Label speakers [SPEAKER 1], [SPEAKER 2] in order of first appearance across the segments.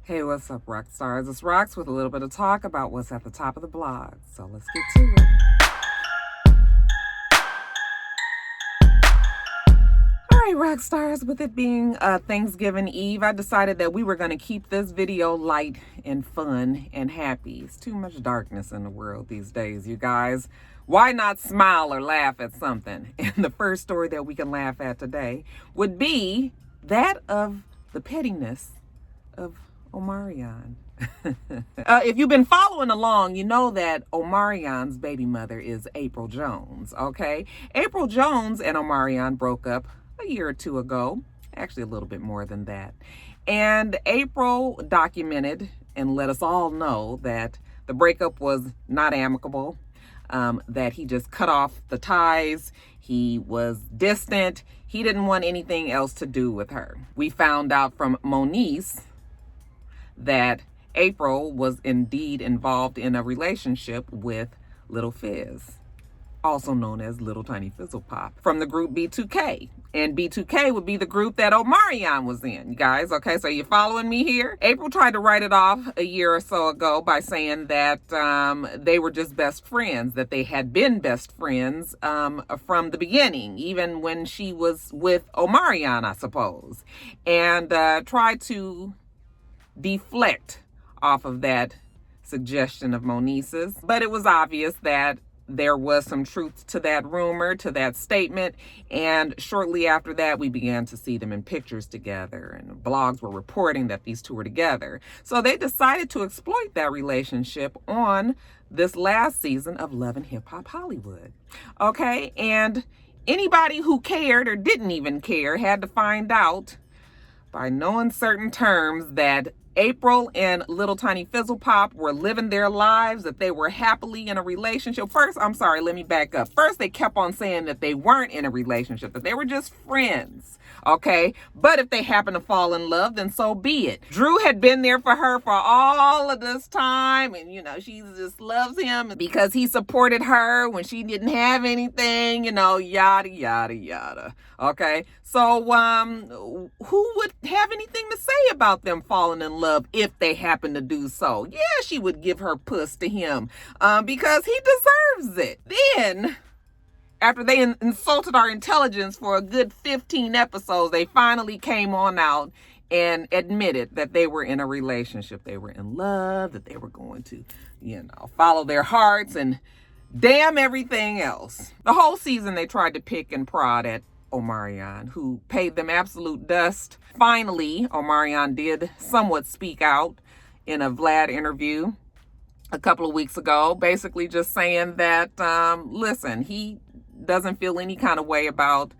[SPEAKER 1] Hey, what's up, rock stars? It's Rocks with a little bit of talk about what's at the top of the blog. So let's get to it. All right, rock stars, with it being Thanksgiving Eve, I decided that we were going to keep this video light and fun and happy. It's too much darkness in the world these days, you guys. Why not smile or laugh at something? And the first story that we can laugh at today would be that of the pettiness of Omarion. If you've been following along, you know that Omarion's baby mother is April Jones, okay? April Jones and Omarion broke up a year or two ago, actually a little bit more than that. And April documented and let us all know that the breakup was not amicable, that he just cut off the ties, he was distant, he didn't want anything else to do with her. We found out from Moniece that April was indeed involved in a relationship with Little Fizz, also known as Little Tiny Fizzle Pop, from the group B2K. And B2K would be the group that Omarion was in, you guys. Okay, so you following me here? April tried to write it off a year or so ago by saying that they were just best friends, that they had been best friends from the beginning, even when she was with Omarion, I suppose, and tried to deflect off of that suggestion of Moniece's. But it was obvious that there was some truth to that rumor, to that statement. And shortly after that, we began to see them in pictures together, and blogs were reporting that these two were together. So they decided to exploit that relationship on this last season of Love and Hip Hop Hollywood. Okay, and anybody who cared or didn't even care had to find out by no uncertain terms that April and Little Tiny Fizzle Pop were living their lives, that they were happily in a relationship. First, I'm sorry, let me back up. First, they kept on saying that they weren't in a relationship, that they were just friends, okay? But if they happen to fall in love, then so be it. Drew had been there for her for all of this time, and, you know, she just loves him because he supported her when she didn't have anything, you know, yada, yada, yada, okay? So, who would have anything to say about them falling in love if they happen to do so? Yeah, she would give her puss to him because he deserves it. Then, after they insulted our intelligence for a good 15 episodes, they finally came on out and admitted that they were in a relationship. They were in love, that they were going to, you know, follow their hearts and damn everything else. The whole season they tried to pick and prod at Omarion, who paid them absolute dust. Finally, Omarion did somewhat speak out in a Vlad interview a couple of weeks ago, basically just saying that, listen, he doesn't feel any kind of way about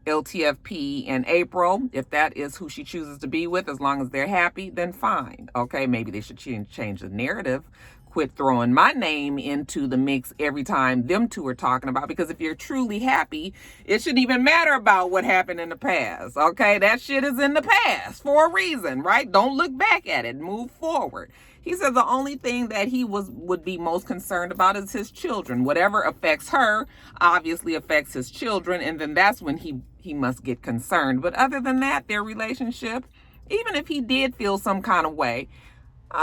[SPEAKER 1] LTFP and April. If that is who she chooses to be with, as long as they're happy, then fine. Okay, maybe they should change the narrative. Quit throwing my name into the mix every time them two are talking about, because if you're truly happy, it shouldn't even matter about what happened in the past, okay? That shit is in the past for a reason, right? Don't look back at it, move forward. He said the only thing that he would be most concerned about is his children. Whatever affects her obviously affects his children, and then that's when he must get concerned. But other than that, their relationship, even if he did feel some kind of way,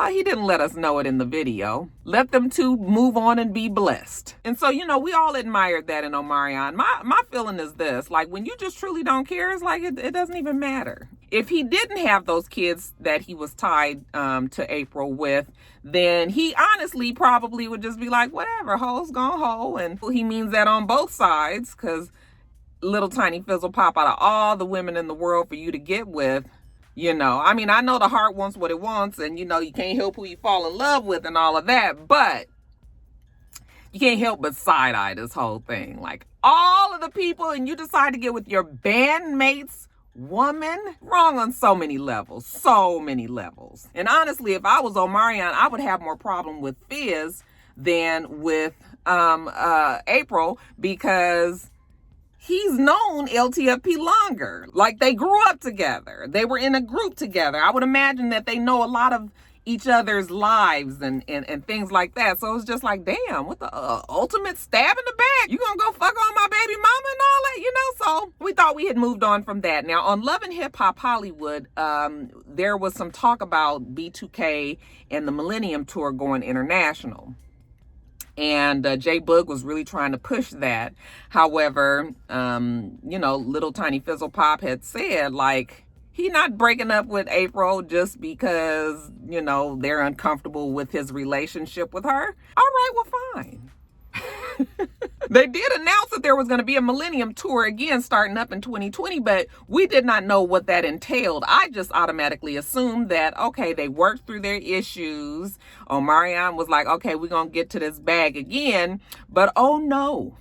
[SPEAKER 1] he didn't let us know it in the video. Let them two move on and be blessed. And so, you know, we all admired that in Omarion. My feeling is this, like, when you just truly don't care, it's like it doesn't even matter. If he didn't have those kids that he was tied to April with, then he honestly probably would just be like, whatever, hoes gone hoe. And he means that on both sides, because Little Tiny Fizzle Pop, out of all the women in the world for you to get with, you know, I mean, I know the heart wants what it wants, and, you know, you can't help who you fall in love with and all of that, but you can't help but side-eye this whole thing. Like, all of the people, and you decide to get with your bandmate's woman? Wrong on so many levels, so many levels. And honestly, if I was Omarion, I would have more problem with Fizz than with April, because he's known LTFP longer. Like, they grew up together. They were in a group together. I would imagine that they know a lot of each other's lives and things like that. So it's just like, damn, what the ultimate stab in the back? You gonna go fuck on my baby mama and all that, you know? So we thought we had moved on from that. Now on Love and Hip Hop Hollywood, there was some talk about B2K and the Millennium Tour going international. And J Boog was really trying to push that. However, you know, Little Tiny Fizzle Pop had said, like, he not breaking up with April just because, you know, they're uncomfortable with his relationship with her. All right, well, fine. They did announce that there was going to be a Millennium Tour again starting up in 2020, but we did not know what that entailed. I just automatically assumed that, okay, they worked through their issues. Omarion was like, okay, we're going to get to this bag again. But oh no.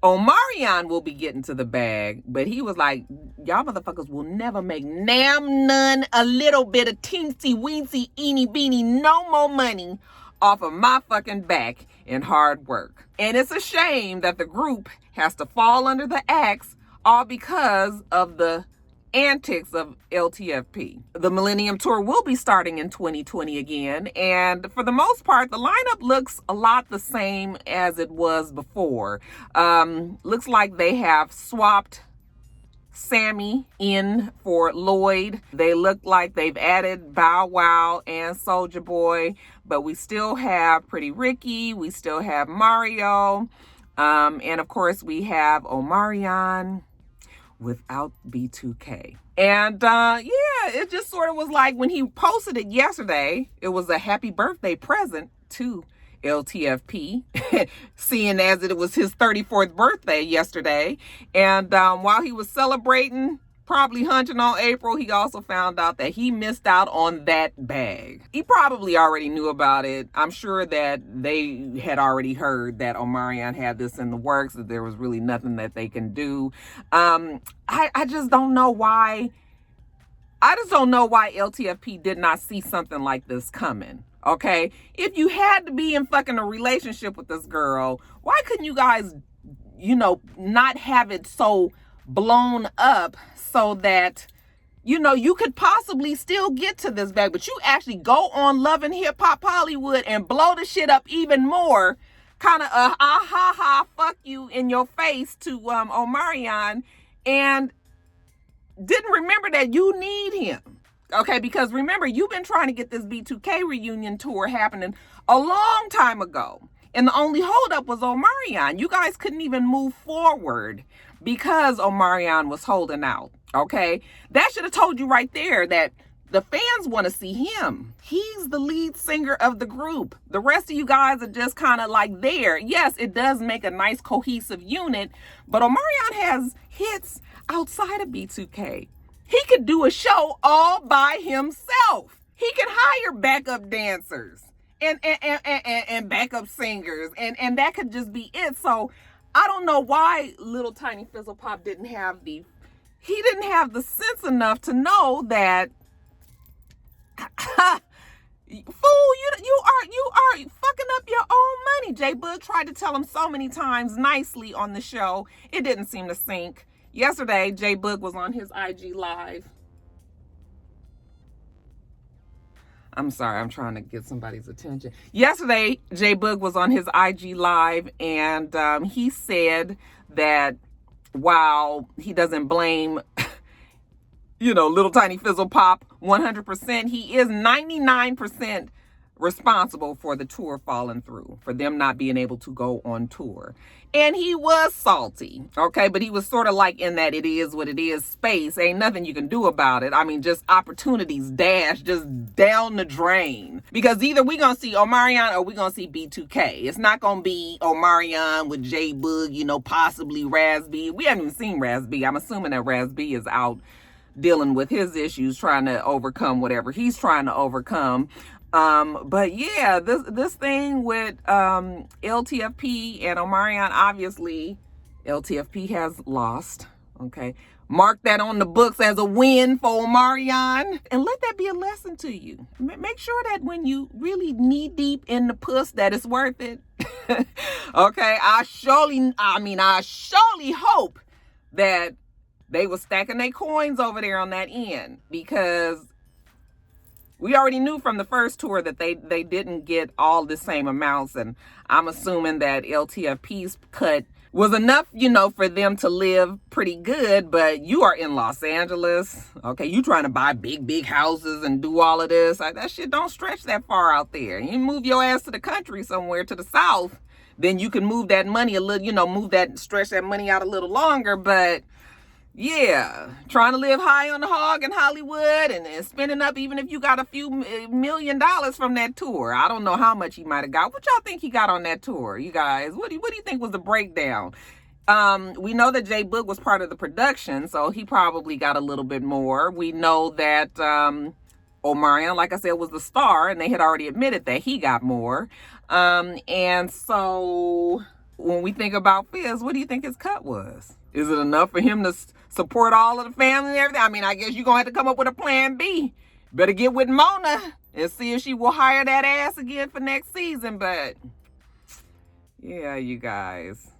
[SPEAKER 1] Omarion will be getting to the bag, but he was like, y'all motherfuckers will never make none, a little bit of teensy weensy, eeny beeny, no more money off of my fucking back and hard work. And it's a shame that the group has to fall under the axe all because of the antics of LTFP. The Millennium Tour will be starting in 2020 again, and for the most part, the lineup looks a lot the same as it was before. Looks like they have swapped Sammy in for Lloyd. They look like they've added Bow Wow and Soulja Boy, but we still have Pretty Ricky, we still have Mario, and of course we have Omarion without B2K. And yeah, it just sort of was like when he posted it yesterday, it was a happy birthday present to LTFP, seeing as it was his 34th birthday yesterday. And while he was celebrating, probably hunching on April, he also found out that he missed out on that bag. He probably already knew about it. I'm sure that they had already heard that Omarion had this in the works, that there was really nothing that they can do. I just don't know why. I just don't know why LTFP did not see something like this coming. Okay, if you had to be in fucking a relationship with this girl, why couldn't you guys, you know, not have it so blown up so that, you know, you could possibly still get to this bag, but you actually go on Love and Hip Hop Hollywood and blow the shit up even more, kind of fuck you in your face to Omarion, and didn't remember that you need him. Okay, because remember, you've been trying to get this B2K reunion tour happening a long time ago. And the only holdup was Omarion. You guys couldn't even move forward because Omarion was holding out. Okay, that should have told you right there that the fans want to see him. He's the lead singer of the group. The rest of you guys are just kind of like there. Yes, it does make a nice cohesive unit, but Omarion has hits outside of B2K. He could do a show all by himself. He could hire backup dancers and backup singers, and that could just be it. So I don't know why Little Tiny Fizzle Pop didn't have the sense enough to know that fool, you are fucking up your own money. J Boog tried to tell him so many times nicely on the show. It didn't seem to sink. Yesterday, J Boog was on his IG Live. I'm sorry, I'm trying to get somebody's attention. Yesterday, J Boog was on his IG Live, and he said that while he doesn't blame, you know, Little Tiny Fizzle Pop 100%, he is 99% responsible for the tour falling through, for them not being able to go on tour. And he was salty, okay? But he was sort of like in that it is what it is space. Ain't nothing you can do about it. I mean, just opportunities dash just down the drain. Because either we gonna see Omarion or we gonna see B2K. It's not gonna be Omarion with J Boog, you know, possibly Raz B. We haven't even seen Raz B. I'm assuming that Raz B is out dealing with his issues, trying to overcome whatever he's trying to overcome. But yeah, this thing with LTFP and Omarion, obviously LTFP has lost. Okay, mark that on the books as a win for Omarion, and let that be a lesson to you. Make sure that when you really knee deep in the puss, that it's worth it. Okay, I surely hope that they were stacking their coins over there on that end, because We already knew from the first tour that they didn't get all the same amounts, and I'm assuming that LTFP's cut was enough, you know, for them to live pretty good. But you are in Los Angeles, okay? You trying to buy big houses and do all of this. Like, that shit don't stretch that far out there. You move your ass to the country somewhere, to the south, then you can move that money a little, you know, stretch that money out a little longer. But yeah, trying to live high on the hog in Hollywood and spending up, even if you got a few $1 million from that tour. I don't know how much he might have got. What y'all think he got on that tour, you guys? What do you think was the breakdown? We know that J Book was part of the production, so he probably got a little bit more. We know that Omarion, like I said, was the star, and they had already admitted that he got more. And so when we think about Fizz, what do you think his cut was? Is it enough for him to support all of the family and everything? I mean, I guess you're going to have to come up with a plan B. Better get with Mona and see if she will hire that ass again for next season. But yeah, you guys.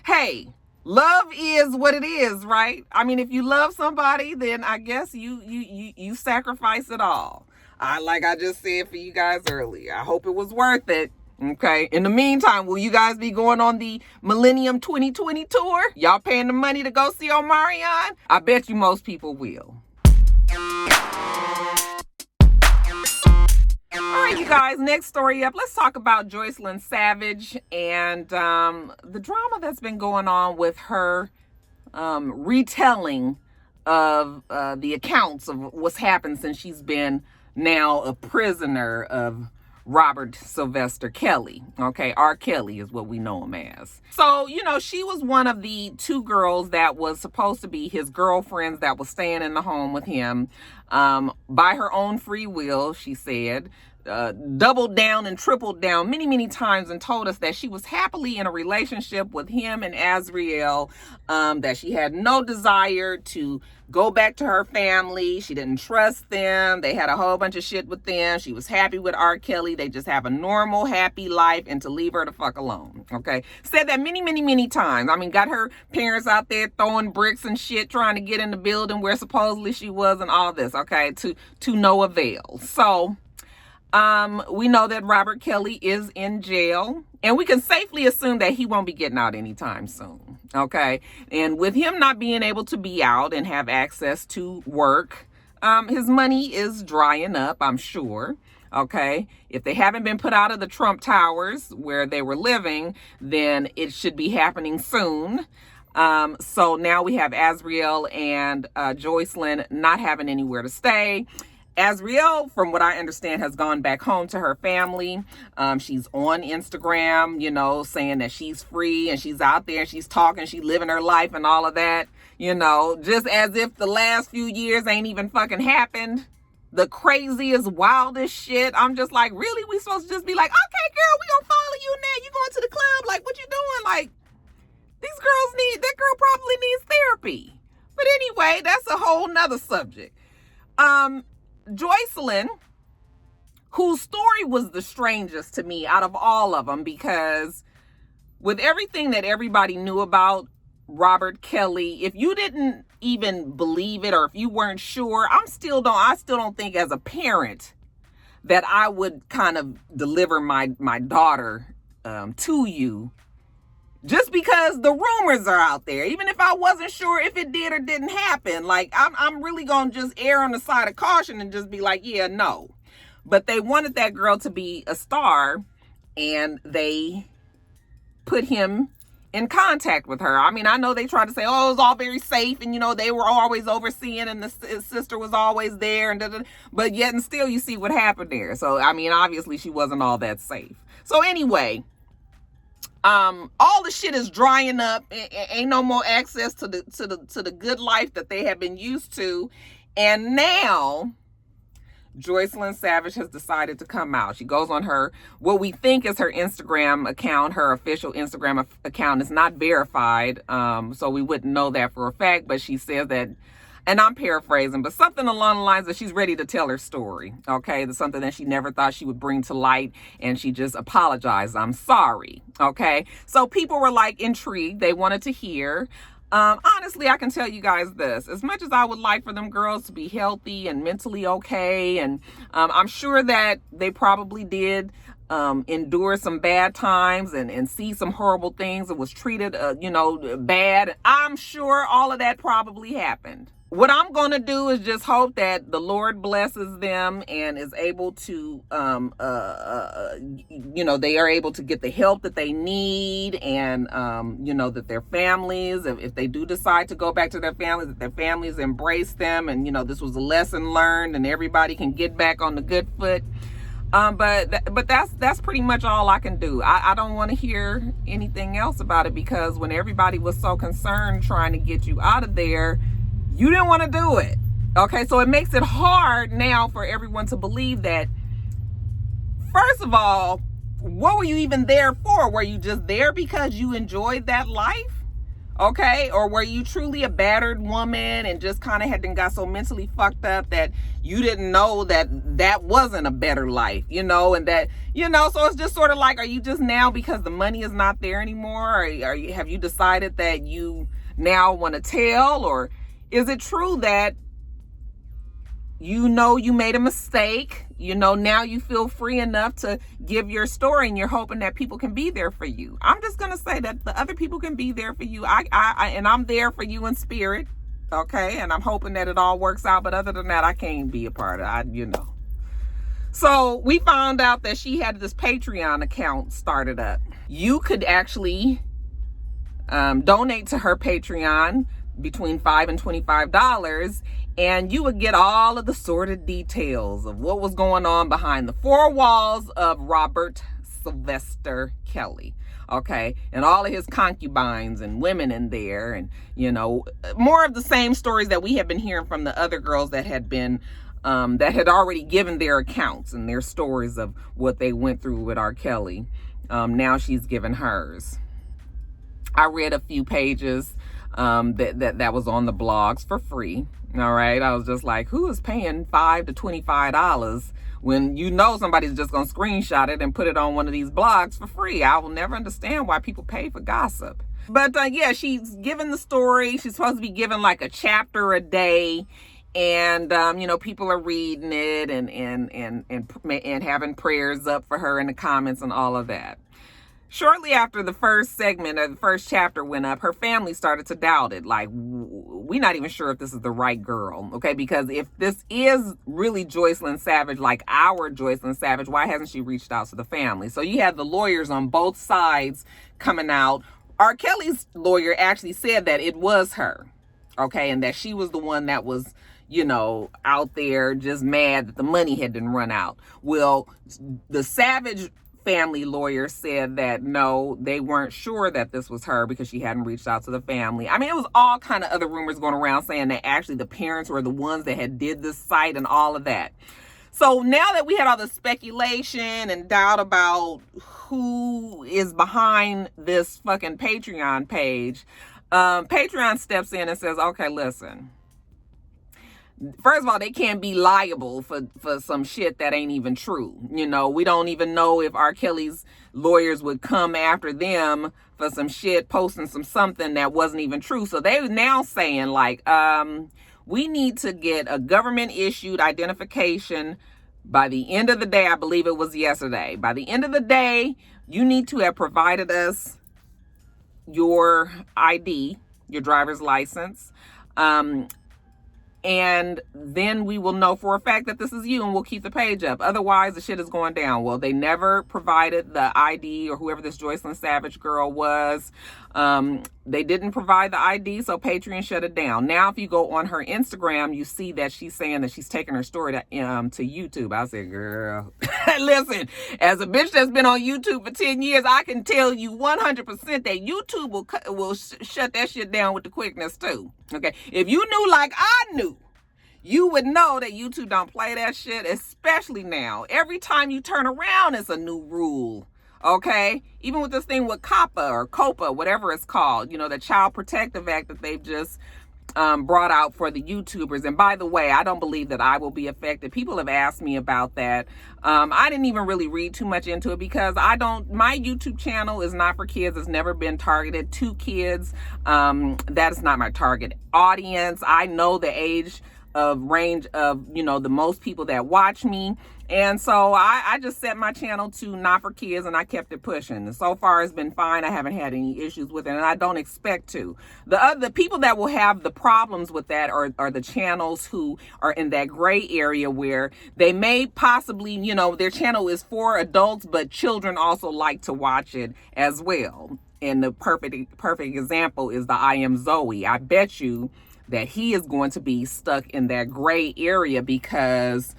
[SPEAKER 1] Hey, love is what it is, right? I mean, if you love somebody, then I guess you sacrifice it all. Like I just said for you guys earlier, I hope it was worth it. Okay. In the meantime, will you guys be going on the Millennium 2020 tour? Y'all paying the money to go see Omarion? I bet you most people will. All right, you guys, next story up. Let's talk about Joycelyn Savage and the drama that's been going on with her retelling of the accounts of what's happened since she's been now a prisoner of Robert Sylvester Kelly. Okay, R. Kelly is what we know him as. So, you know, she was one of the two girls that was supposed to be his girlfriends that was staying in the home with him by her own free will, she said. Doubled down and tripled down many times and told us that she was happily in a relationship with him and Azriel, that she had no desire to go back to her family. She didn't trust them. They had a whole bunch of shit with them. She was happy with R. Kelly. They just have a normal, happy life, and to leave her the fuck alone. Okay. Said that many times. I mean, got her parents out there throwing bricks and shit, trying to get in the building where supposedly she was and all this. Okay. To no avail. So, we know that Robert Kelly is in jail, and we can safely assume that he won't be getting out anytime soon. Okay. And with him not being able to be out and have access to work, his money is drying up, I'm sure. Okay. If they haven't been put out of the Trump Towers where they were living, then it should be happening soon. So now we have Azriel and Joycelyn not having anywhere to stay. Azriel, from what I understand, has gone back home to her family. She's on Instagram, you know, saying that she's free and she's out there and she's talking, she's living her life and all of that, you know, just as if the last few years ain't even fucking happened. The craziest, wildest shit. I'm just like, really? We supposed to just be like, okay, girl, we gonna follow you now. You going to the club? Like, what you doing? Like, that girl probably needs therapy. But anyway, that's a whole nother subject. Joycelyn, whose story was the strangest to me out of all of them, because with everything that everybody knew about Robert Kelly, if you didn't even believe it or if you weren't sure, I still don't think as a parent that I would kind of deliver my daughter to you, just because the rumors are out there. Even if I wasn't sure if it did or didn't happen, like I'm really gonna just err on the side of caution and just be like, yeah, no. But they wanted that girl to be a star, and they put him in contact with her. I mean, I know they tried to say, oh, it was all very safe, and you know, they were always overseeing, and his sister was always there, and but yet and still you see what happened there. So I mean, obviously she wasn't all that safe. So anyway, all the shit is drying up. Ain't no more access to the good life that they have been used to. And now Joycelyn Savage has decided to come out. She goes on her, what we think is her Instagram account. Her official Instagram account is not verified. So we wouldn't know that for a fact, but she says that, and I'm paraphrasing, but something along the lines that she's ready to tell her story. Okay. That's something that she never thought she would bring to light. And she just apologized. I'm sorry. Okay. So people were like intrigued. They wanted to hear. Honestly, I can tell you guys this. As much as I would like for them girls to be healthy and mentally okay, and I'm sure that they probably did endure some bad times and see some horrible things and was treated, bad. I'm sure all of that probably happened. What I'm going to do is just hope that the Lord blesses them and is able to, they are able to get the help that they need, and, that their families, if they do decide to go back to their families, that their families embrace them, and, this was a lesson learned and everybody can get back on the good foot. But that's pretty much all I can do. I don't want to hear anything else about it, because when everybody was so concerned trying to get you out of there, you didn't want to do it. Okay, so it makes it hard now for everyone to believe that. First of all, what were you even there for? Were you just there because you enjoyed that life? Okay, or were you truly a battered woman and just kind of got so mentally fucked up that you didn't know that that wasn't a better life, and that, so it's just sort of like, are you just now, because the money is not there anymore, or have you decided that you now want to tell? Or is it true that you made a mistake, now you feel free enough to give your story, and you're hoping that people can be there for you? I'm just going to say that the other people can be there for you. And I'm there for you in spirit. Okay. And I'm hoping that it all works out. But other than that, I can't be a part of it, So we found out that she had this Patreon account started up. You could actually donate to her Patreon between $5 and $25, and you would get all of the sordid details of what was going on behind the four walls of Robert Sylvester Kelly. Okay, and all of his concubines and women in there, and more of the same stories that we have been hearing from the other girls that had been that had already given their accounts and their stories of what they went through with R. Kelly. Now she's given hers. I read a few pages that was on the blogs for free. All right, I was just like, who is paying $5 to $25 when somebody's just gonna screenshot it and put it on one of these blogs for free? I will never understand why people pay for gossip. But she's given the story. She's supposed to be given like a chapter a day, and people are reading it and having prayers up for her in the comments and all of that. Shortly after the first segment or the first chapter went up, her family started to doubt it. Like, we're not even sure if this is the right girl, okay? Because if this is really Joycelyn Savage, like our Joycelyn Savage, why hasn't she reached out to the family? So you had the lawyers on both sides coming out. R. Kelly's lawyer actually said that it was her, okay? And that she was the one that was, out there just mad that the money had been run out. Well, the Savage family lawyer said that no, they weren't sure that this was her because she hadn't reached out to the family. I mean, it was all kind of other rumors going around saying that actually the parents were the ones that had did this site and all of that. So now that we had all the speculation and doubt about who is behind this fucking Patreon page, Patreon steps in and says, okay, listen. First of all, they can't be liable for some shit that ain't even true. We don't even know if R. Kelly's lawyers would come after them for some shit, posting something that wasn't even true. So they're now saying like, we need to get a government issued identification by the end of the day. I believe it was yesterday. By the end of the day, you need to have provided us your ID, your driver's license, and then we will know for a fact that this is you, and we'll keep the page up. Otherwise, the shit is going down. Well, they never provided the ID, or whoever this Joycelyn Savage girl was. They didn't provide the ID, so Patreon shut it down. Now, if you go on her Instagram, you see that she's saying that she's taking her story to YouTube. I said, girl, listen, as a bitch that's been on YouTube for 10 years, I can tell you 100% that YouTube will shut that shit down with the quickness too. Okay, if you knew like I knew, you would know that YouTube don't play that shit, especially now. Every time you turn around, it's a new rule. Okay, even with this thing with COPPA or COPA, whatever it's called, the Child Protective Act that they've just brought out for the YouTubers. And by the way, I don't believe that I will be affected. People have asked me about that. I didn't even really read too much into it because my YouTube channel is not for kids. It's never been targeted to kids. That is not my target audience. I know the age of range of, the most people that watch me. And so I just set my channel to not for kids, and I kept it pushing. And so far it's been fine. I haven't had any issues with it, and I don't expect to. The people that will have the problems with that are the channels who are in that gray area where they may possibly, their channel is for adults, but children also like to watch it as well. And the perfect example is the I Am Zoe. I bet you that he is going to be stuck in that gray area because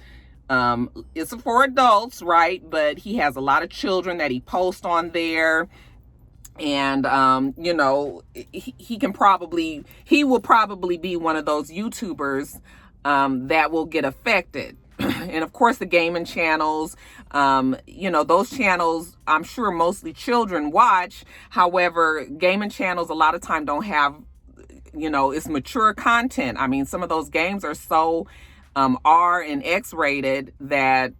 [SPEAKER 1] it's for adults, right? But he has a lot of children that he posts on there. And, he will probably be one of those YouTubers that will get affected. And of course, the gaming channels, those channels, I'm sure mostly children watch. However, gaming channels a lot of time don't have, it's mature content. I mean, some of those games are so R and X rated that,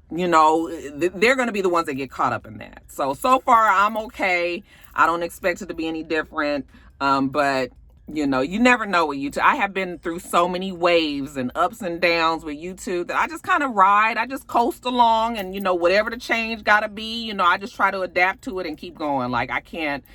[SPEAKER 1] they're going to be the ones that get caught up in that. So far I'm okay. I don't expect it to be any different. But you never know with YouTube. I have been through so many waves and ups and downs with YouTube that I just kind of ride. I just coast along, and whatever the change gotta be, I just try to adapt to it and keep going. Like, I can't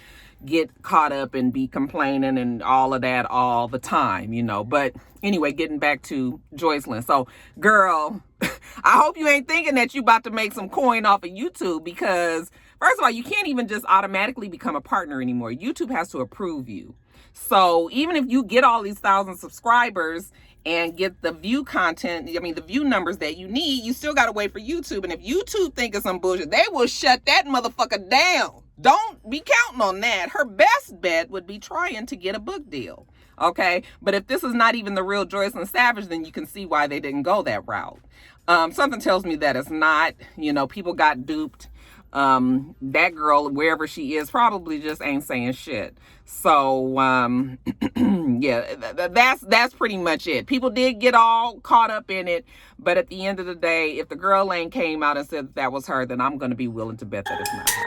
[SPEAKER 1] get caught up and be complaining and all of that all the time, But anyway, getting back to Joycelyn. So, girl, I hope you ain't thinking that you about to make some coin off of YouTube, because first of all, you can't even just automatically become a partner anymore. YouTube has to approve you. So even if you get all these 1,000 subscribers and get the view the view numbers that you need, you still got to wait for YouTube. And if YouTube think of some bullshit, they will shut that motherfucker down. Don't be counting on that. Her best bet would be trying to get a book deal. Okay. But if this is not even the real Joycelyn Savage, then you can see why they didn't go that route. Something tells me that it's not, people got duped. That girl, wherever she is, probably just ain't saying shit. So, yeah, that's pretty much it. People did get all caught up in it, but at the end of the day, if the girl ain't came out and said that was her, then I'm going to be willing to bet that it's not her.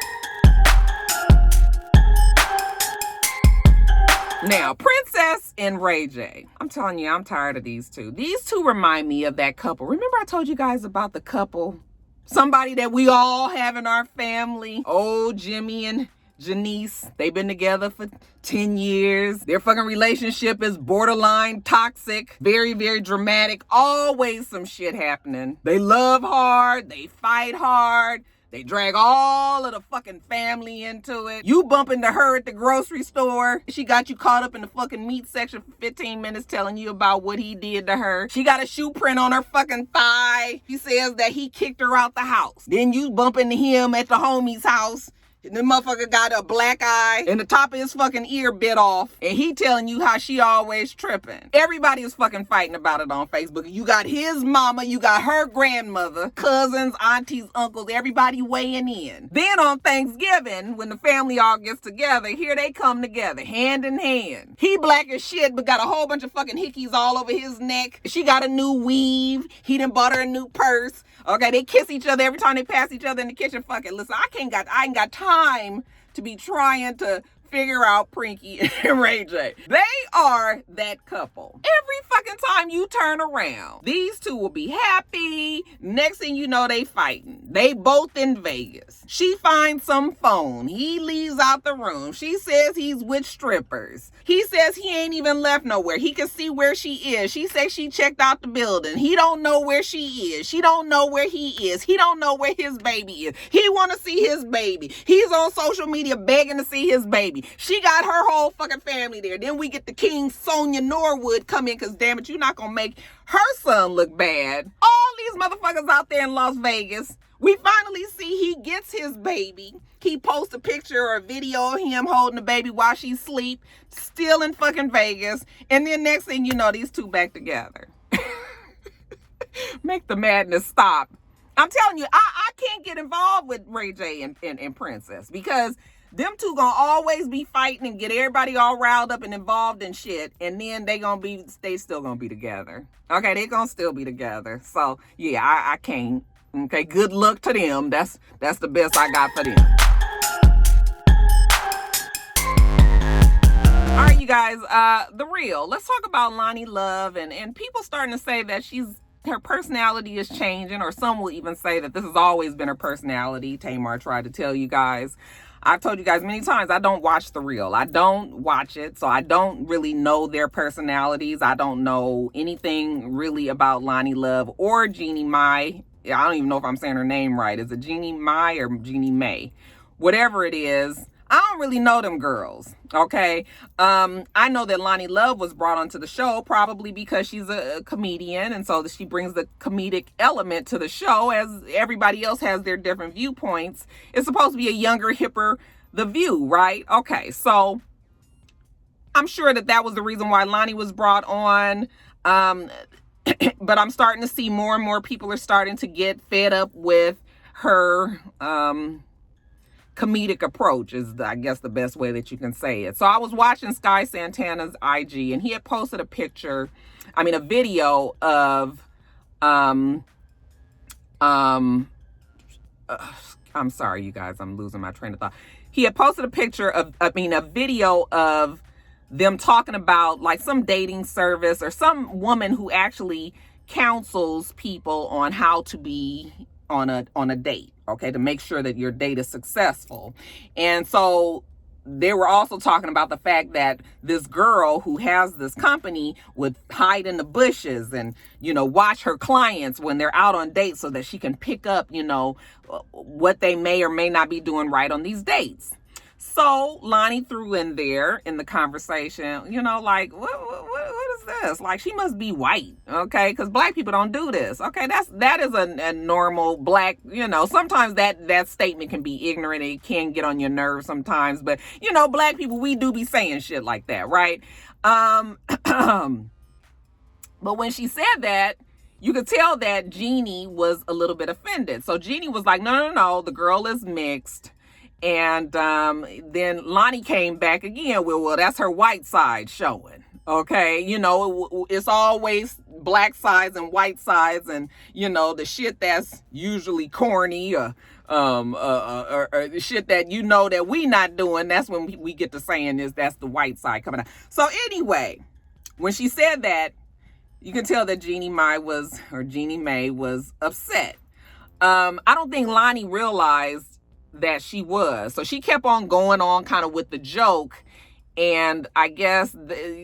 [SPEAKER 1] Now, Princess and Ray J. I'm telling you, I'm tired of these two. These two remind me of that couple. Remember I told you guys about the couple? Somebody that we all have in our family. Oh, Jimmy and Janice. They've been together for 10 years. Their fucking relationship is borderline toxic. Very, very dramatic. Always some shit happening. They love hard. They fight hard. They drag all of the fucking family into it. You bump into her at the grocery store. She got you caught up in the fucking meat section for 15 minutes telling you about what he did to her. She got a shoe print on her fucking thigh. He says that he kicked her out the house. Then you bump into him at the homie's house. And the motherfucker got a black eye and the top of his fucking ear bit off. And he telling you how she always tripping. Everybody is fucking fighting about it on Facebook. You got his mama, you got her grandmother, cousins, aunties, uncles, everybody weighing in. Then on Thanksgiving, when the family all gets together, here they come together, hand in hand. He black as shit, but got a whole bunch of fucking hickeys all over his neck. She got a new weave. He done bought her a new purse. Okay, they kiss each other every time they pass each other in the kitchen. Fuck it. Listen, I ain't got time to be trying to figure out Prinky and Ray J. They are that couple. Every fucking time you turn around, these two will be happy. Next thing you know, they fighting. They both in Vegas. She finds some phone. He leaves out the room. She says he's with strippers. He says he ain't even left nowhere. He can see where she is. She says she checked out the building. He don't know where she is. She don't know where he is. He don't know where his baby is. He want to see his baby. He's on social media begging to see his baby. She got her whole fucking family there. Then we get the King Sonia Norwood come in, because damn it, you're not gonna make her son look bad. All these motherfuckers out there in Las Vegas. We finally see he gets his baby. He posts a picture or a video of him holding the baby while she sleep, still in fucking Vegas. And then next thing you know, these two back together. Make the madness stop. I'm telling you, I can't get involved with Ray J and Princess, because Them two gonna always be fighting and get everybody all riled up and involved in shit. And then they still gonna be together. Okay, they gonna still be together. So yeah, I can't. Okay, good luck to them. That's the best I got for them. All right, you guys, the real. Let's talk about Loni Love and people starting to say that her personality is changing, or some will even say that this has always been her personality. Tamar tried to tell you guys. I've told you guys many times, I don't watch The Real. I don't watch it, so I don't really know their personalities. I don't know anything really about Loni Love or Jeannie Mai. I don't even know if I'm saying her name right. Is it Jeannie Mai or Jeannie May? Whatever it is, I don't really know them girls, okay? I know that Loni Love was brought onto the show probably because she's a comedian, and so she brings the comedic element to the show, as everybody else has their different viewpoints. It's supposed to be a younger, hipper The View, right? Okay, so I'm sure that was the reason why Loni was brought on. But I'm starting to see more and more people are starting to get fed up with her comedic approach, is I guess the best way that you can say it. So I was watching Sky Santana's IG, and he had posted a video of I'm sorry, you guys, I'm losing my train of thought. He had posted a video of them talking about like some dating service or some woman who actually counsels people on how to be on a date, okay, to make sure that your date is successful. And so they were also talking about the fact that this girl who has this company would hide in the bushes and, watch her clients when they're out on dates so that she can pick up, what they may or may not be doing right on these dates. So Loni threw in there in the conversation, like, what is this? Like, she must be white, okay? Because black people don't do this, okay? That is a normal black, sometimes that statement can be ignorant. It can get on your nerves sometimes. But, black people, we do be saying shit like that, right? But when she said that, you could tell that Jeannie was a little bit offended. So Jeannie was like, no, the girl is mixed. And then Loni came back again with, well, that's her white side showing. Okay, it's always black sides and white sides, and the shit that's usually corny or the shit that that we not doing. That's when we get to saying that's the white side coming out. So anyway, when she said that, you can tell that Jeannie May was upset. I don't think Loni realized that she was. So she kept on going on kind of with the joke. And I guess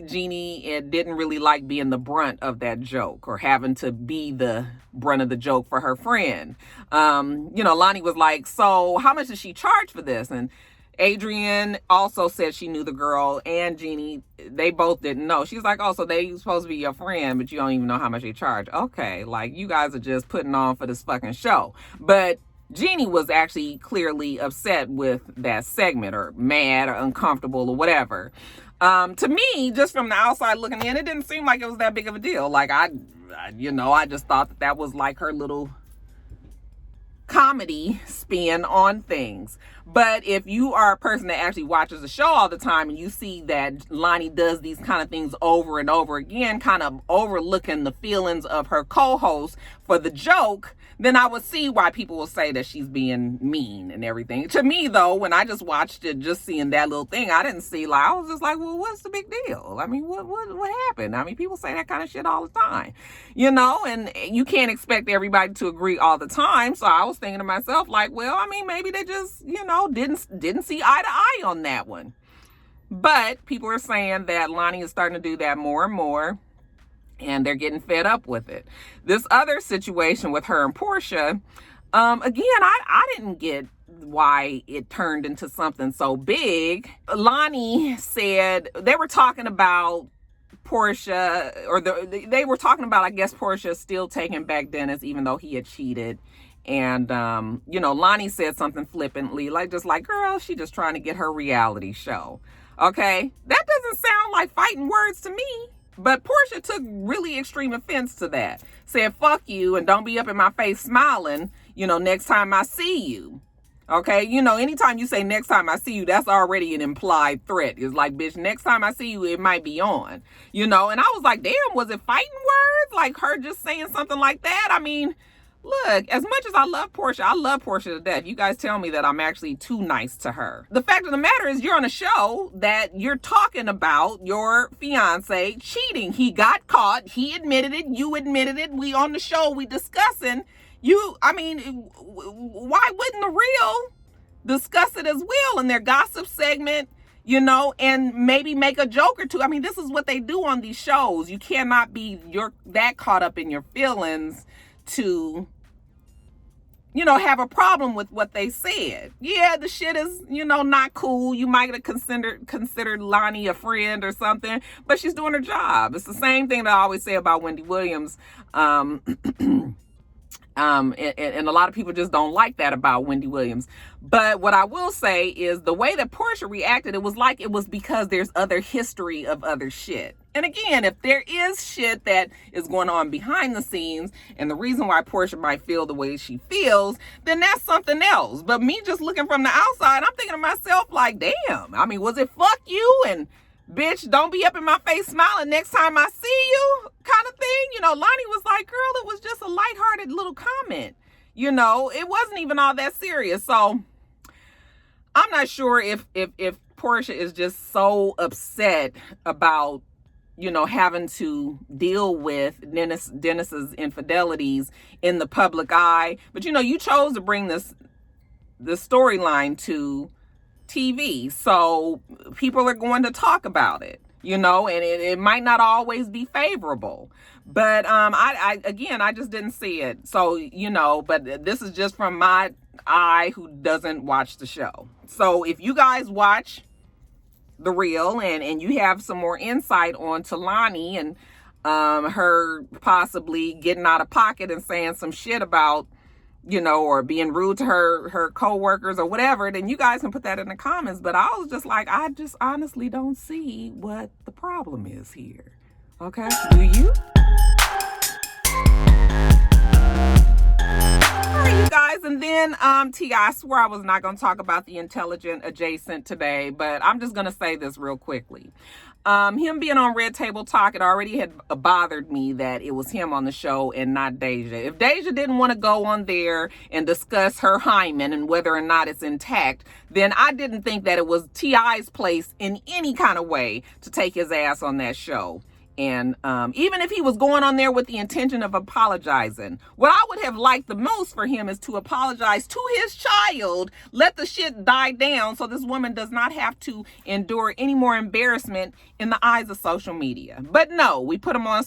[SPEAKER 1] Jeannie didn't really like being the brunt of that joke or having to be the brunt of the joke for her friend. Loni was like, so how much did she charge for this? And Adrienne also said she knew the girl, and Jeannie, they both didn't know. She's like, oh, so they supposed to be your friend, but you don't even know how much they charge. Okay, like, you guys are just putting on for this fucking show. But Jeannie was actually clearly upset with that segment, or mad or uncomfortable or whatever. To me, just from the outside looking in, it didn't seem like it was that big of a deal. Like, I just thought that was like her little comedy spin on things. But if you are a person that actually watches the show all the time and you see that Loni does these kind of things over and over again, kind of overlooking the feelings of her co-host for the joke, then I would see why people will say that she's being mean and everything. To me, though, when I just watched it, just seeing that little thing, I didn't see, like, I was just like, well, what's the big deal? I mean, what happened? I mean, people say that kind of shit all the time, and you can't expect everybody to agree all the time. So I was thinking to myself, like, well, I mean, maybe they just, didn't see eye to eye on that one. But people are saying that Loni is starting to do that more and more, and they're getting fed up with it. This other situation with her and Porsha, again, I didn't get why it turned into something so big. Loni said they were talking about Porsha, or they were talking about, I guess, Porsha still taking back Dennis, even though he had cheated. And, Loni said something flippantly, like, girl, she just trying to get her reality show. Okay. That doesn't sound like fighting words to me. But Porsha took really extreme offense to that. Said, fuck you, and don't be up in my face smiling, next time I see you. Okay, you know, anytime you say next time I see you, that's already an implied threat. It's like, bitch, next time I see you, it might be on, you know. And I was like, damn, was it fighting words? Like her just saying something like that? I mean, look, as much as I love Porsha to death. You guys tell me that I'm actually too nice to her. The fact of the matter is you're on a show that you're talking about your fiance cheating. He got caught. He admitted it. You admitted it. We on the show, we discussing. I mean, why wouldn't the real discuss it as well in their gossip segment, you know, and maybe make a joke or two? I mean, this is what they do on these shows. You cannot be that caught up in your feelings to, you know, have a problem with what they said. Yeah, the shit is, you know, not cool. You might have considered Loni a friend or something, but she's doing her job. It's the same thing that I always say about Wendy Williams. And a lot of people just don't like that about Wendy Williams. But what I will say is the way that Porsha reacted, it was like it was because there's other history of other shit. And again, if there is shit that is going on behind the scenes and the reason why Porsha might feel the way she feels, then that's something else. But me just looking from the outside, I'm thinking to myself like, damn, I mean, was it fuck you and bitch, don't be up in my face smiling next time I see you kind of thing? You know, Loni was like, girl, it was just a lighthearted little comment. You know, it wasn't even all that serious. So I'm not sure if Porsha is just so upset about, you know, having to deal with Dennis's infidelities in the public eye. But, you know, you chose to bring this storyline to TV, so people are going to talk about it, you know, and it might not always be favorable. But I just didn't see it. So, you know, but this is just from my eye who doesn't watch the show. So if you guys watch The Real and you have some more insight on Loni and her possibly getting out of pocket and saying some shit about, you know, or being rude to her co-workers or whatever, then you guys can put that in the comments. But I was just like, I just honestly don't see what the problem is here. Okay, do you? All right, you guys, and then T.I., I swear I was not going to talk about the intelligent adjacent today, but I'm just going to say this real quickly. Him being on Red Table Talk, it already had bothered me that it was him on the show and not Deja. If Deja didn't want to go on there and discuss her hymen and whether or not it's intact, then I didn't think that it was T.I.'s place in any kind of way to take his ass on that show. And even if he was going on there with the intention of apologizing, what I would have liked the most for him is to apologize to his child, let the shit die down so this woman does not have to endure any more embarrassment in the eyes of social media. But no, we put him on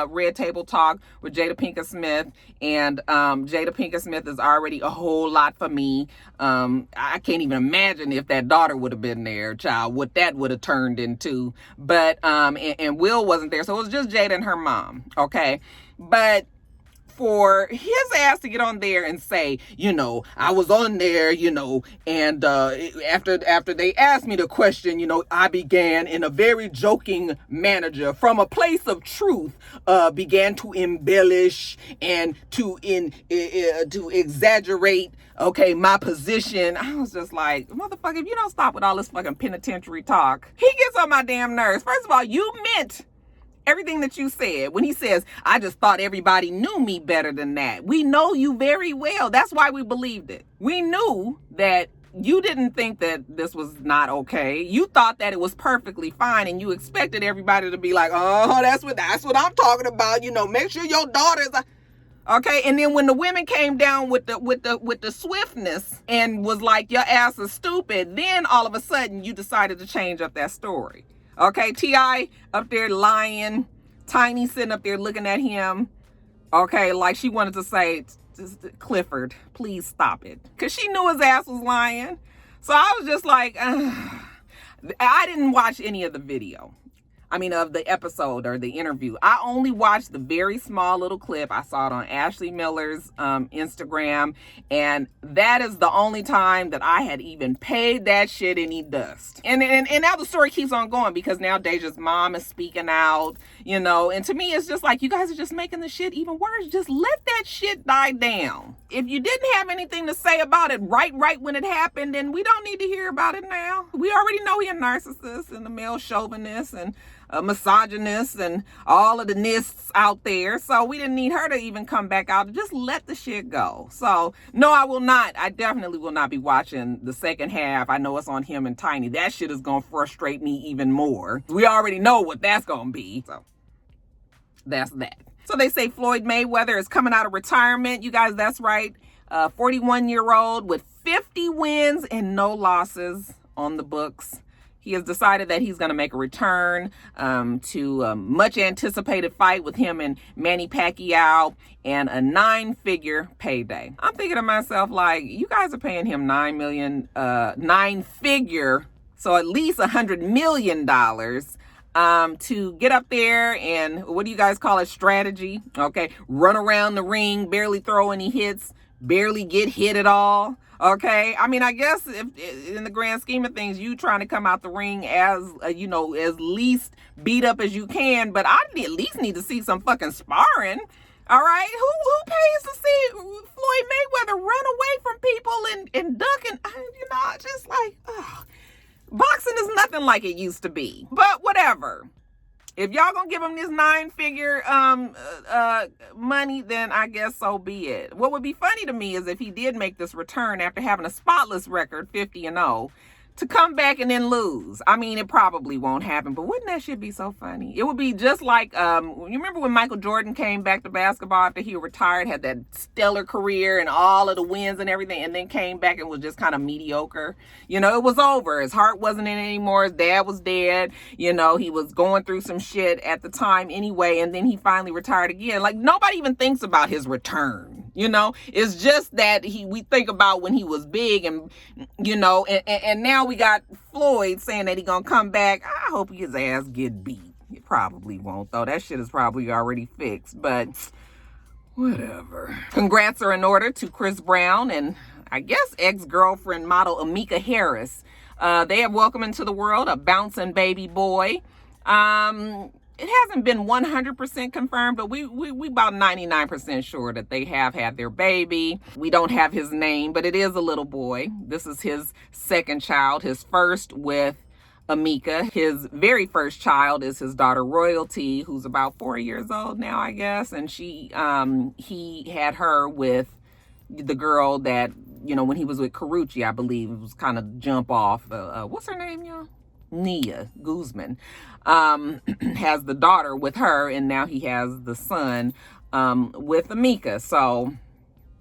[SPEAKER 1] Red Table Talk with Jada Pinkett Smith, and Jada Pinkett Smith is already a whole lot for me. I can't even imagine if that daughter would have been there, child, what that would have turned into. But and Will wasn't there, so it was just Jada and her mom. Okay, but for his ass to get on there and say, you know, I was on there, you know, and after they asked me the question, you know, I began in a very joking manner from a place of truth, began to embellish and to exaggerate, okay, my position. I was just like, motherfucker, if you don't stop with all this fucking penitentiary talk, he gets on my damn nerves. First of all, you meant everything that you said when he says, I just thought everybody knew me better than that. We know you very well. That's why we believed it. We knew that you didn't think that this was not okay. You thought that it was perfectly fine, and you expected everybody to be like, oh, that's what I'm talking about. You know, make sure your daughter's okay. And then when the women came down with the swiftness and was like, your ass is stupid, then all of a sudden you decided to change up that story. Okay, T.I. up there lying, Tiny sitting up there looking at him, okay, like she wanted to say, Clifford, please stop it. Because she knew his ass was lying. So I was just like, I didn't watch any of the video. I mean, of the episode or the interview. I only watched the very small little clip. I saw it on Ashley Miller's Instagram. And that is the only time that I had even paid that shit any dust. And now the story keeps on going because now Deja's mom is speaking out, you know. And to me, it's just like, you guys are just making the shit even worse. Just let that shit die down. if you didn't have anything to say about it right when it happened, then we don't need to hear about it now. We already know he a narcissist and a male chauvinist and a misogynist and all of the nists out there. So we didn't need her to even come back out. Just let the shit go. So no, I will not. I definitely will not be watching the second half. I know it's on him and Tiny. That shit is going to frustrate me even more. We already know what that's going to be. So that's that. So they say Floyd Mayweather is coming out of retirement. You guys, that's right. 41-year-old with 50 wins and no losses on the books. He has decided that he's going to make a return to a much anticipated fight with him and Manny Pacquiao and a 9-figure payday. I'm thinking to myself, like, you guys are paying him $9 million, 9-figure, so at least $100 million to get up there and, what do you guys call it, strategy? Okay, run around the ring, barely throw any hits, barely get hit at all. Okay, I mean, I guess if in the grand scheme of things, you trying to come out the ring as, you know, as least beat up as you can, but I at least need to see some fucking sparring. All right, who pays to see Floyd Mayweather run away from people and duck and, you know, just like, ugh. Boxing is nothing like it used to be, but whatever. If y'all gonna give him this 9-figure money, then I guess so be it. What would be funny to me is if he did make this return after having a spotless record, 50-0, to come back and then lose. I mean, it probably won't happen, but wouldn't that shit be so funny? It would be just like, you remember when Michael Jordan came back to basketball after he retired, had that stellar career and all of the wins and everything, and then came back and was just kind of mediocre. You know, it was over. His heart wasn't in it anymore. His dad was dead. You know, he was going through some shit at the time anyway, and then he finally retired again. Like, nobody even thinks about his return. You know, it's just that we think about when he was big and, you know, and now we got Floyd saying that he gonna come back. I hope his ass get beat. He probably won't, though. That shit is probably already fixed, but whatever. Congrats are in order to Chris Brown and I guess ex-girlfriend model Amika Harris. They have welcomed into the world a bouncing baby boy. It hasn't been 100% confirmed, but we about 99% sure that they have had their baby. We don't have his name, but it is a little boy. This is his second child, his first with Amika. His very first child is his daughter Royalty, who's about 4 years old now, I guess. And he had her with the girl that, you know, when he was with Karuchi, I believe, it was kind of jump off. What's her name, y'all? Nia Guzman. Has the daughter with her, and now he has the son with Amika. So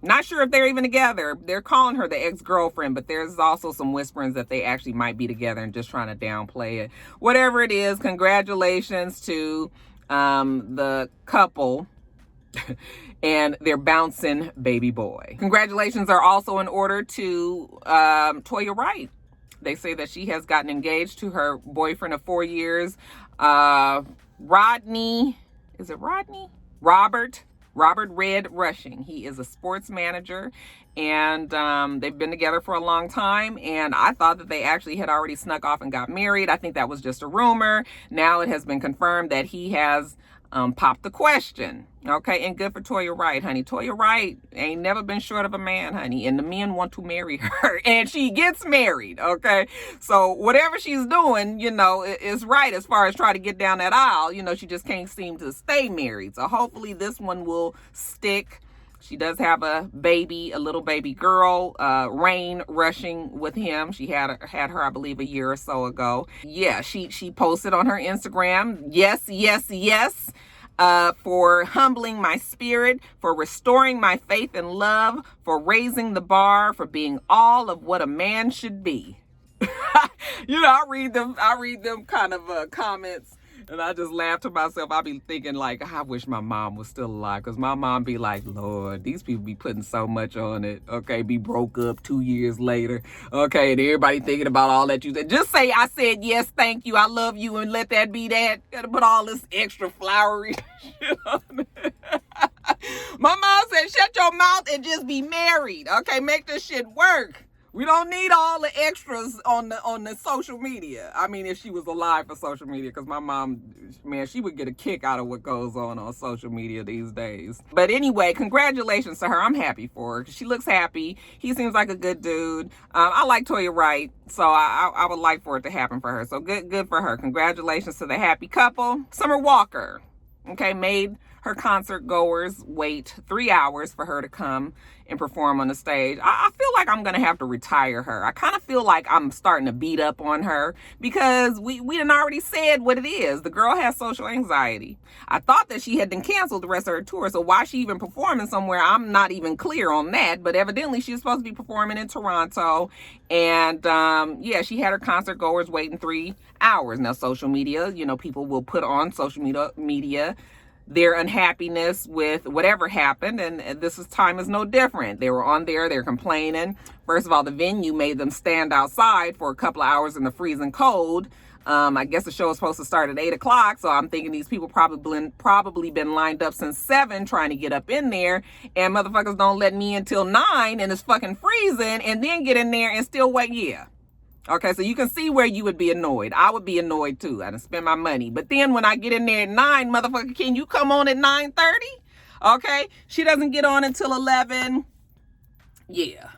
[SPEAKER 1] not sure if they're even together. They're calling her the ex-girlfriend, but there's also some whisperings that they actually might be together and just trying to downplay it. Whatever it is, congratulations to the couple and their bouncing baby boy. Congratulations are also in order to Toya Wright. They say that she has gotten engaged to her boyfriend of 4 years, Rodney. Is it Rodney? Robert Red Rushing. He is a sports manager, and they've been together for a long time. And I thought that they actually had already snuck off and got married. I think that was just a rumor. Now it has been confirmed that he has popped the question. Okay, and good for Toya Wright, honey. Toya Wright ain't never been short of a man, honey, and the men want to marry her, and she gets married, okay? So whatever she's doing, you know, is right as far as trying to get down that aisle. You know, she just can't seem to stay married. So hopefully this one will stick. She does have a baby, a little baby girl, Rain Rushing with him. She had her, I believe, a year or so ago. Yeah, she posted on her Instagram, yes, for humbling my spirit, for restoring my faith and love, for raising the bar, for being all of what a man should be. You know, I read them kind of comments, and I just laugh to myself. I be thinking, like, I wish my mom was still alive, because my mom be like, Lord, these people be putting so much on it. Okay, be broke up 2 years later. Okay, and everybody thinking about all that you said. Just say, I said yes, thank you, I love you, and let that be that. Gotta put all this extra flowery shit on it. My mom said, shut your mouth and just be married. Okay, make this shit work. We don't need all the extras on the social media. I mean, if she was alive for social media, because my mom, man, she would get a kick out of what goes on social media these days. But anyway, congratulations to her. I'm happy for her. She looks happy. He seems like a good dude. I like Toya Wright, so I would like for it to happen for her. So good for her. Congratulations to the happy couple. Summer Walker, okay, made her concert goers wait 3 hours for her to come and perform on the stage. I feel like I'm gonna have to retire her. I kind of feel like I'm starting to beat up on her because we done already said what it is. The girl has social anxiety. I thought that she had been canceled the rest of her tour, so why she even performing somewhere, I'm not even clear on that. But evidently she's supposed to be performing in Toronto, and yeah, she had her concert goers waiting 3 hours. Now, social media, you know, people will put on social media their unhappiness with whatever happened, and time is no different. They were on there, they're complaining. First of all, the venue made them stand outside for a couple of hours in the freezing cold. I guess the show was supposed to start at 8 o'clock, so I'm thinking these people probably been lined up since 7 trying to get up in there, and motherfuckers don't let me until 9 and it's fucking freezing, and then get in there and still wait. Yeah. Okay, so you can see where you would be annoyed. I would be annoyed too. I done spend my money. But then when I get in there at 9, motherfucker, can you come on at 9:30? Okay, she doesn't get on until 11. Yeah.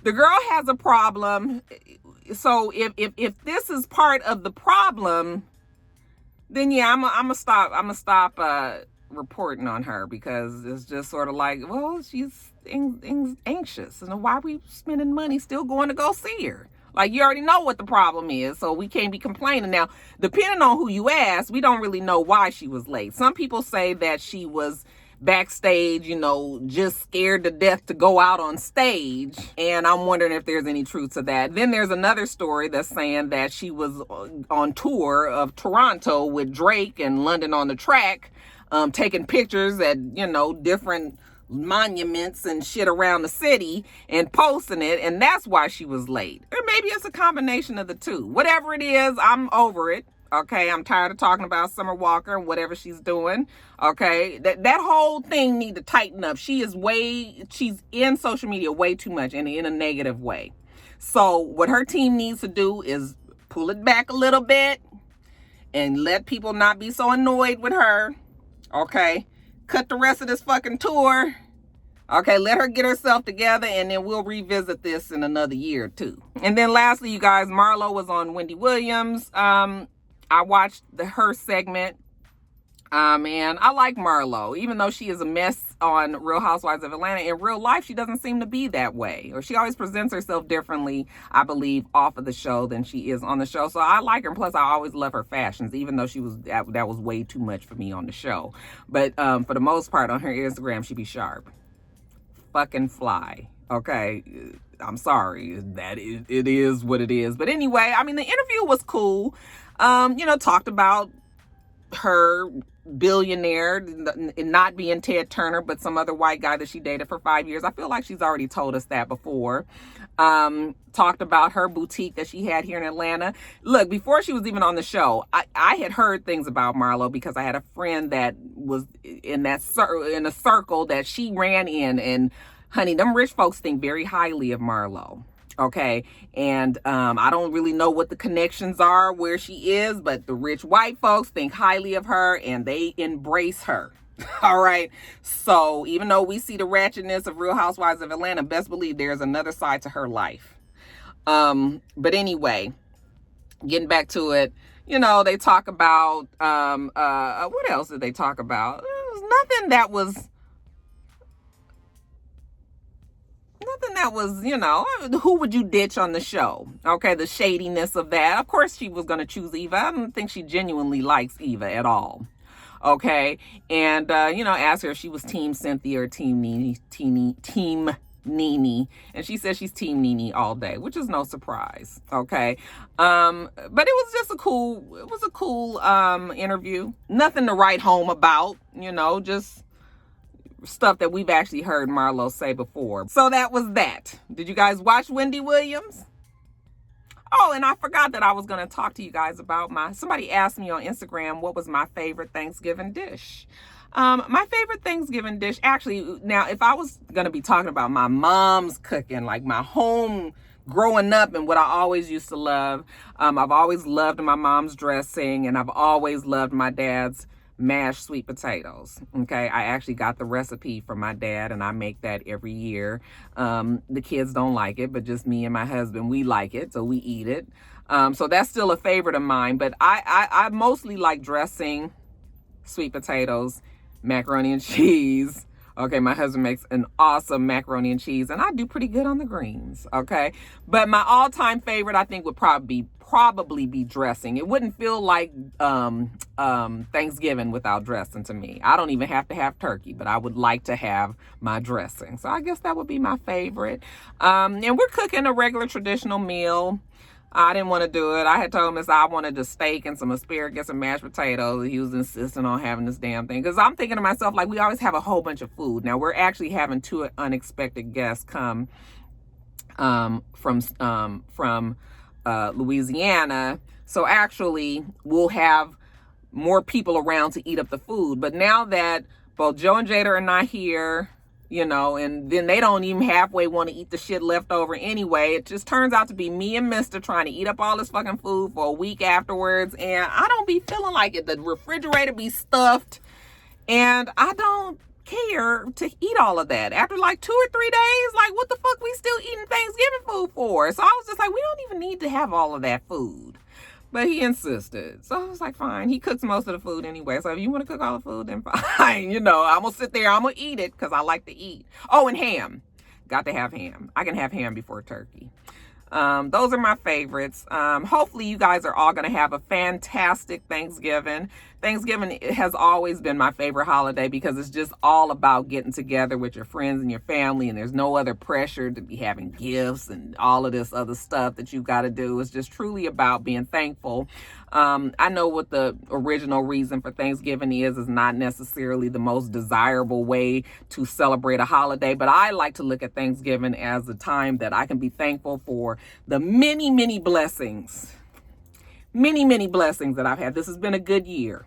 [SPEAKER 1] The girl has a problem. So if this is part of the problem, then yeah, I'm gonna stop reporting on her, because it's just sort of like, well, she's anxious. And why are we spending money still going to go see her? Like, you already know what the problem is, so we can't be complaining. Now, depending on who you ask, we don't really know why she was late. Some people say that she was backstage, you know, just scared to death to go out on stage. And I'm wondering if there's any truth to that. Then there's another story that's saying that she was on tour of Toronto with Drake and London on the Track, taking pictures at, you know, different monuments and shit around the city and posting it, and that's why she was late. Or maybe it's a combination of the two. Whatever it is, I'm over it. Okay, I'm tired of talking about Summer Walker and whatever she's doing. Okay, that whole thing need to tighten up. She's in social media way too much, and in a negative way. So what her team needs to do is pull it back a little bit and let people not be so annoyed with her. Okay, cut the rest of this fucking tour. Okay, let her get herself together, and then we'll revisit this in another year or two. And then lastly, you guys, Marlo was on Wendy Williams. I watched her segment. And I like Marlo, even though she is a mess on Real Housewives of Atlanta. In real life, she doesn't seem to be that way, or she always presents herself differently, I believe, off of the show than she is on the show. So I like her. And plus, I always love her fashions, even though that was way too much for me on the show. But for the most part, on her Instagram, she be sharp, fucking fly. Okay, I'm sorry, it is what it is. But anyway, I mean, the interview was cool. You know, talked about her billionaire and not being Ted Turner, but some other white guy that she dated for 5 years. I feel like she's already told us that before. Talked about her boutique that she had here in Atlanta. Look, before she was even on the show, I had heard things about Marlo because I had a friend that was in a circle that she ran in, and honey, them rich folks think very highly of Marlo. Okay, and I don't really know what the connections are where she is, but the rich white folks think highly of her and they embrace her. All right, so even though we see the ratchetness of Real Housewives of Atlanta, best believe there's another side to her life. But anyway, getting back to it, you know, they talk about what else did they talk about? There was nothing that was, you know, who would you ditch on the show? Okay, the shadiness of that. Of course she was going to choose Eva. I don't think she genuinely likes Eva at all. Okay, and, you know, asked her if she was Team Cynthia or Team Nene. And she says she's Team Nene all day, which is no surprise. Okay, but it was just a cool interview. Nothing to write home about, you know, just stuff that we've actually heard Marlo say before. So that was that. Did you guys watch Wendy Williams? Oh, and I forgot that I was going to talk to you guys about somebody asked me on Instagram what was my favorite Thanksgiving dish. My favorite Thanksgiving dish, actually, now, if I was going to be talking about my mom's cooking, like my home growing up and what I always used to love, I've always loved my mom's dressing, and I've always loved my dad's mashed sweet potatoes. Okay, I actually got the recipe from my dad, and I make that every year. The kids don't like it, but just me and my husband, we like it, so we eat it. So that's still a favorite of mine, but I mostly like dressing, sweet potatoes, macaroni and cheese. Okay, my husband makes an awesome macaroni and cheese, and I do pretty good on the greens. Okay, but my all-time favorite, I think, would probably be dressing. It wouldn't feel like Thanksgiving without dressing to me. I don't even have to have turkey, but I would like to have my dressing. So I guess that would be my favorite. And we're cooking a regular traditional meal. I didn't want to do it. I had told him I wanted a steak and some asparagus and mashed potatoes. He was insisting on having this damn thing. Because I'm thinking to myself, like, we always have a whole bunch of food. Now, we're actually having 2 unexpected guests come from Louisiana. So actually, we'll have more people around to eat up the food. But now that both Joe and Jada are not here, you know, and then they don't even halfway want to eat the shit left over anyway. It just turns out to be me and Mister trying to eat up all this fucking food for a week afterwards. And I don't be feeling like it. The refrigerator be stuffed. And I don't care to eat all of that. After like 2 or 3 days, like, what the fuck we still eating Thanksgiving food for? So I was just like, we don't even need to have all of that food. But he insisted. So I was like, fine. He cooks most of the food anyway. So if you want to cook all the food, then fine. You know, I'm going to sit there. I'm going to eat it because I like to eat. Oh, and ham. Got to have ham. I can have ham before turkey. Those are my favorites. Hopefully you guys are all going to have a fantastic Thanksgiving. Thanksgiving has always been my favorite holiday because it's just all about getting together with your friends and your family, and there's no other pressure to be having gifts and all of this other stuff that you got to do. It's just truly about being thankful. I know what the original reason for Thanksgiving is not necessarily the most desirable way to celebrate a holiday, but I like to look at Thanksgiving as a time that I can be thankful for the many, many blessings that I've had. This has been a good year.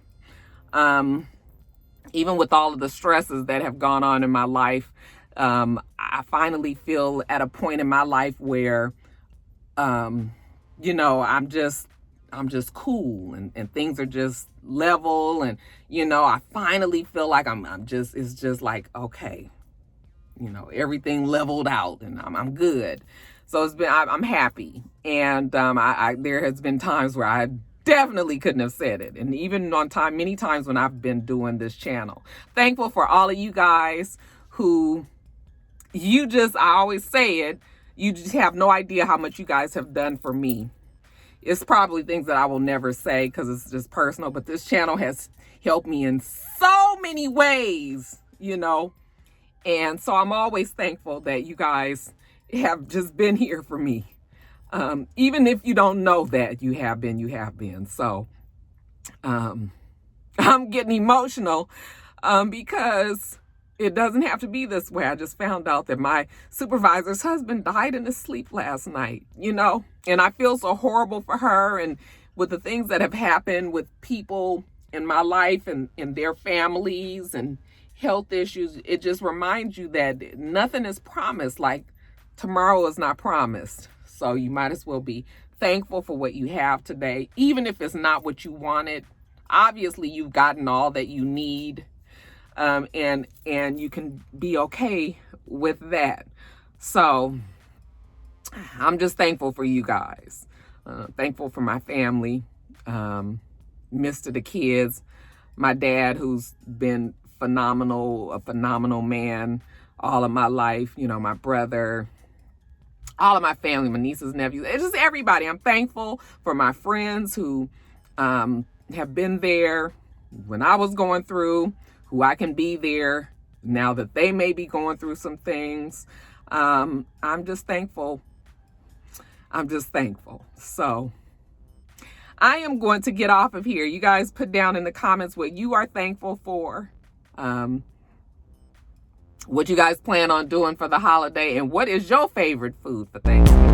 [SPEAKER 1] Even with all of the stresses that have gone on in my life, I finally feel at a point in my life where, you know, I'm just cool and things are just level, and, you know, I finally feel like it's just like, okay, you know, everything leveled out and I'm good. So I'm happy. And there has been times where I definitely couldn't have said it. And even many times when I've been doing this channel. Thankful for all of you guys who I always say it, you just have no idea how much you guys have done for me. It's probably things that I will never say because it's just personal, but this channel has helped me in so many ways, you know. And so I'm always thankful that you guys have just been here for me. Even if you don't know that you have been. So I'm getting emotional because it doesn't have to be this way. I just found out that my supervisor's husband died in his sleep last night, you know, and I feel so horrible for her, and with the things that have happened with people in my life and their families and health issues. It just reminds you that nothing is promised. Like, tomorrow is not promised. So you might as well be thankful for what you have today, even if it's not what you wanted. Obviously, you've gotten all that you need, and you can be okay with that. So I'm just thankful for you guys. Thankful for my family, Mr. the kids, my dad, who's been a phenomenal man all of my life. You know, my brother, all of my family, my nieces, nephews, it's just everybody. I'm thankful for my friends who have been there when I was going through, who I can be there now that they may be going through some things. I'm just thankful. So I am going to get off of here. You guys put down in the comments what you are thankful for. What you guys plan on doing for the holiday, and what is your favorite food for Thanksgiving?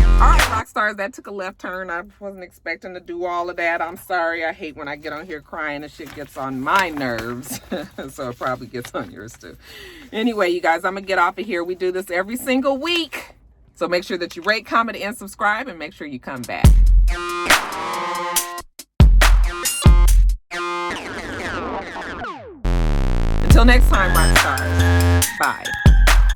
[SPEAKER 1] All right, rock rock stars, that took a left turn. I wasn't expecting to do all of that. I'm sorry. I hate when I get on here crying and shit gets on my nerves. So it probably gets on yours too. Anyway, you guys, I'm going to get off of here. We do this every single week. So make sure that you rate, comment, and subscribe, and make sure you come back. Until next time, rock stars. Bye.